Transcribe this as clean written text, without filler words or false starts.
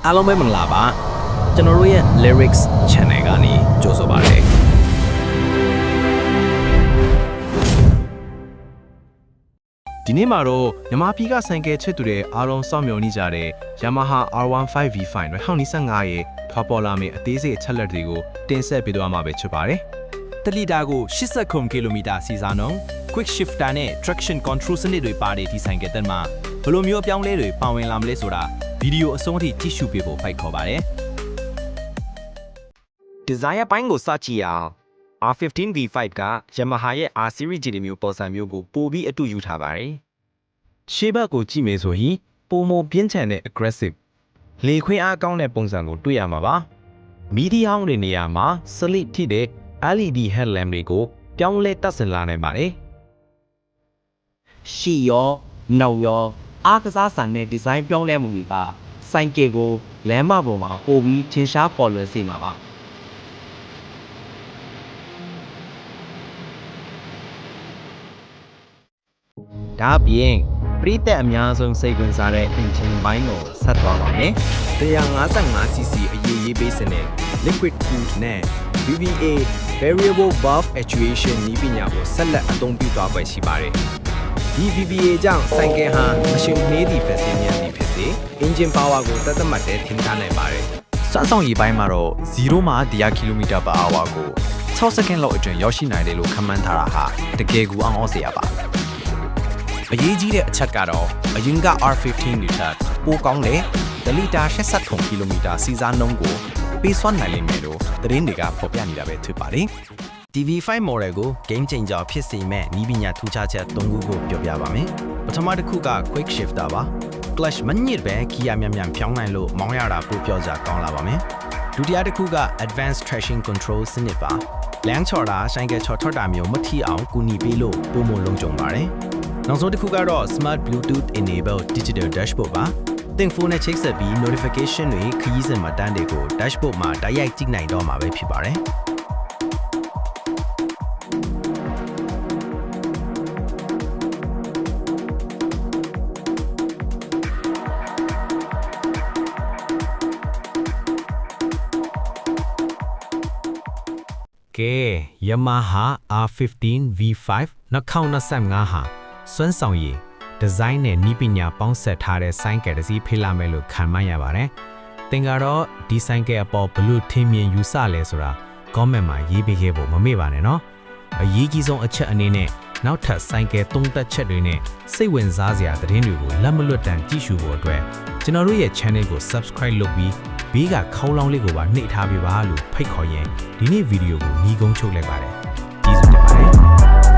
အားလုံးပဲမင်္ဂလာပါကျွန်တော်တို့ရဲ့ lyrics channel ကနေကြိုဆိုပါရစေဒီနေ့မှာတော့မြန်မာပြည်ကဆိုင်ကယ်ချစ်သူတွေအားလုံးစောင့်မျှော်နေကြတဲ့ Yamaha R15V5 2025ရဲ့ထွက်ပေါ်လာမယ့်အသေးစိတ်အချက်လက်တွေကိုတင်ဆက်ပေးသွားမှာပဲဖြစ်ပါတယ်တလီတာကို80 km စီးစားနှုန်း quick shifter နဲ့ traction control စနစ်တွေပါတဲ့ဒီဆိုင်ကယ်တက်မှာဘယ်လိုမျိုးအပြောင်းလဲတွေပါဝင်လာမလဲဆိုတာဗီဒီယိုအဆုံးအထိကြည့်ရှုပေးဖို့ဖိတ်ခေါ်ပါတယ်ဒီဇိုင်းအပိုင်းကိုစကြည့်အောင် R15V5 က Yamaha ရဲ့ R series ဂျီမျိုးပေါ်ဆံမျိုးကိုပိုပြီးအတူယူထားပါတယ်ရှေ့ဘက်ကိုကြည့်မယ်ဆိုရင်ပုံမပြင်းထန်တဲ့ aggressive လေခွင်းအားကောင်းတဲ့ပုံစံကိုတွေ့ရမှာပါမီဒီဟောင်းတွေနေရာမှာ slit ဖြစ်တဲ့ LED headlamp တွေကိုပြောင်းလဲတပ်ဆင်လာနိုင်ပါတယ်ရှီရောနောက်ရောအားကစားဆန်တဲ့ဒီဇိုင်းပြောင်းလဲမှုတွေကစိုင်းကယ်ကိုလမ်းမပေါ်မှာပိုပြီးထင်ရှားပေါ်လွင်စေမှာပါဒါအပြင်ပရိသတ်အများဆုံးစိတ်ဝင်စားတဲ့အင်ဂျင်ပိုင်းကိုဆက်သွားပါမယ် 155cc အရေးရေးပေးစနစ် liquid cooled နဲ့ VVA variable valve actuation နည်းပညာကိုဆက်လက်အသုံးပြုသွားပွဲရှိပါတယ်ဒီ VVA ကြောင့်ဆိုင်ကယ်ဟာမရှင်နှေးသည့်ဖြစ်စေမြန်သည့်ဖြစ်စေ engine power ကိုတသက်မှတ်တဲ့ထင်ရှားနိုင်ပါတယ်စွမ်းဆောင်ရည်ပိုင်းမှာတော့0မှ100 km/h ကို6စက္ကန့်လောက်အတွင်းရောက်ရှိနိုင်တယ်လို့ခန့်မှန်းထားတာဟာတကယ်ကိုအံ့ဩစရာပါအရေးကြီးတဲ့အချက်ကတော့အရင်က R15 တွေထက်ပိုကောင်းတဲ့ဒလီတာ80 km စီးစားနှုန်းကိုပေးစွမ်းနိုင်လိမ့်မယ်လို့သတင်းတွေကဖော်ပြနေတာပဲဖြစ်ပါတယ်TV5 model ကို game changer ဖြစ်စေမဲ့နည်းပညာထူးခြားချက်၃ခုကိုပြောပြပါမယ်ပထမတစ်ခုက quick shifter ပါ clutch မညစ်ပဲခီးရမြန်မြန်ဖြောင်းနိုင်လို့မောင်းရတာပိုပြောကြကောင်းလာပါမယ်ဒုတိယတစ်ခုက advanced traction control စနစ်ပါလမ်းချော်တာဆိုင်ကယ်ချော်ထွက်တာမျိုးမထိအောင်ကူညီပေးလို့ပုံမလုံးကြုံပါတယ်နောက်ဆုံးတစ်ခုကတော့ smart bluetooth enabled digital dashboard ပါသင်ဖုန်းနဲ့ချိတ်ဆက်ပြီး notification တွေခရီးစဉ်မှတ်တမ်းတွေကို dashboard မှာတိုက်ရိုက်ကြည့်နိုင်တော့မှာပဲဖြစ်ပါတယ်ကဲ Yamaha R15V5 2025ဟာစွမ်းဆောင်ရည်ဒီဇိုင်းနဲ့နည်းပညာပေါင်းစပ်ထားတဲ့ဆိုင်ကယ်တစ်စီးဖိလာမယ်လို့ခံမှန်းရပါတယ်။သင်ကတော့ဒီဆိုင်ကယ်အပေါ်ဘလို့ထင်မြင်ယူဆလဲဆိုတာ comment မှာရေးပေးခဲ့ဖို့မမေ့ပါနဲ့နော်။အရေးကြီးဆုံးအချက်အနေနဲ့နောက်ထပ်ဆိုင်ကယ်သုံးသက်ချက်တွေနဲ့စိတ်ဝင်စားစရာသတင်းတွေကိုလက်မလွတ်တမ်းကြည့်ရှုဖို့အတွက်ကျွန်တော်တို့ရဲ့ channel ကို subscribe လုပ်ပြီးဘေးကခေါင်းလောင်းလေးကိုပါနှိပ်ထားပေးပါလို့ဖိတ်ခေါ်ရင်ဒီနေ့ဗီဒီယိုကိုညီကုန်းချုပ်လိုက်ပါတယ်။ကျေးဇူးတင်ပါတယ်။